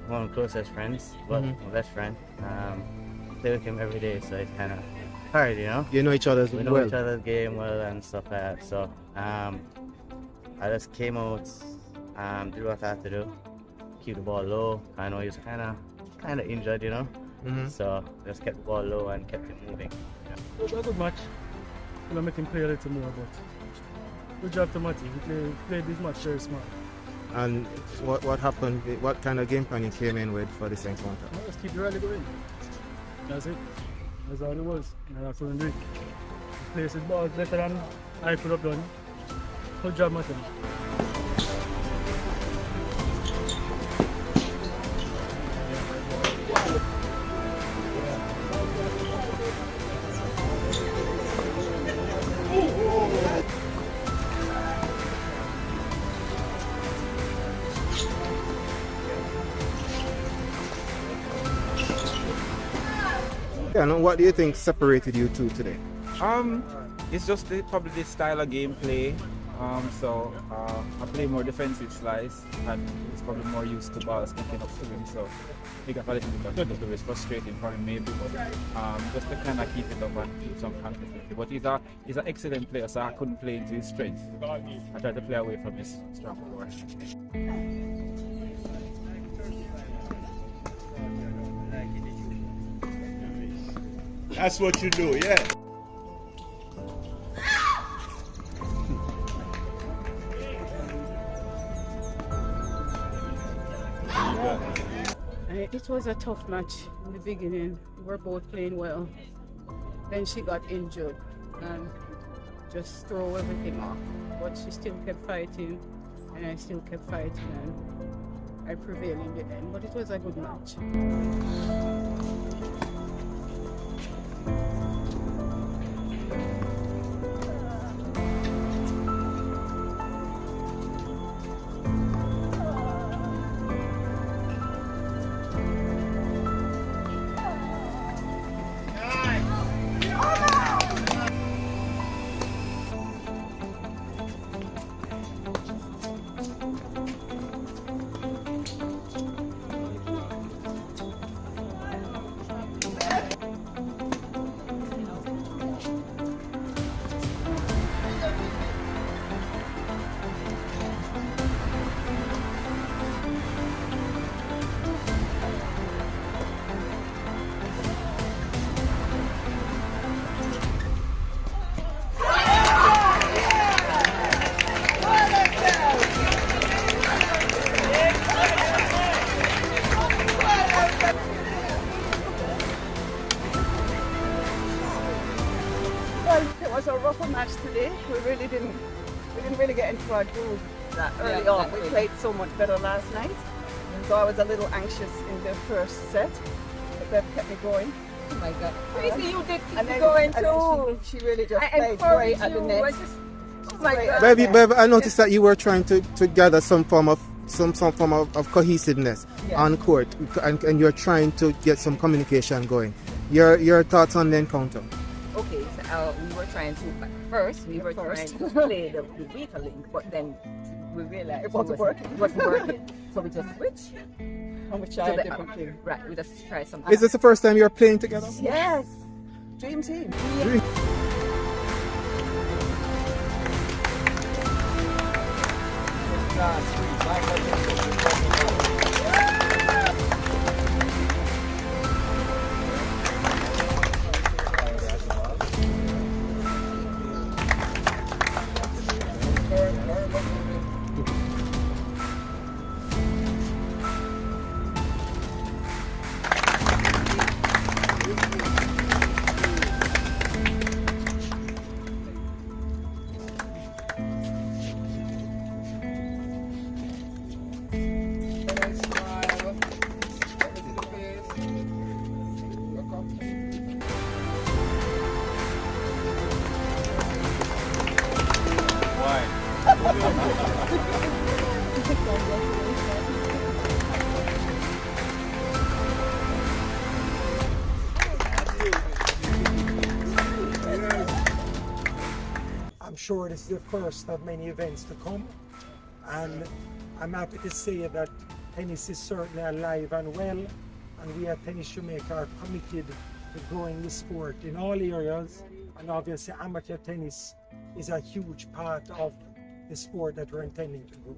One of my closest friends, but my best friend. Play with him every day, so it's kind of hard, you know. You know each other's We know each other's game well and stuff like that. So I just came out, did what I had to do, keep the ball low. I know he was kind of injured, you know. So just kept the ball low and kept it moving. Yeah. It was a good match. I'm gonna make him play a little more, but good job to Matty. He played this match very smart. And what happened? What kind of game plan you came in with for this encounter? Well, let's keep the rally going. That's it. That's all it was. And I couldn't do it. He plays his balls better than I could have done. Good job, Matty. Yeah, and what do you think separated you two today? It's just probably the style of gameplay. I play more defensive slice, and he's probably more used to balls kicking up to him. So I think a little bit of it is frustrating for him maybe, but just to kind of keep it up and keep some consistency. But he's an excellent player, so I couldn't play into his strengths. I tried to play away from his strong core. That's what you do, yeah. It was a tough match in the beginning. We were both playing well. Then she got injured and just threw everything off. But she still kept fighting and I still kept fighting and I prevailed in the end. But it was a good match. It was a rougher match today. We didn't really get into our groove that early on. We played so much better last night. So I was a little anxious in the first set, but that kept me going. Oh my God. Crazy, you did keep And me then, going and too. She really just I played great encouraged at the you. net. Oh my God. Bev, I noticed that you were trying to gather some form of cohesiveness on court, and you're trying to get some communication going. Your thoughts on the encounter? Okay, so we were trying to, first we were trying to play the weaker link, but then we realized It wasn't working. It wasn't working. So we just switched. And we tried a different thing. Right, we just tried something. Is this the first time you're playing together? Yes. Dream team. I'm sure this is the first of many events to come, and I'm happy to say that tennis is certainly alive and well, and we at Tennis Jamaica are committed to growing the sport in all areas, and obviously amateur tennis is a huge part of the sport that we're intending to grow.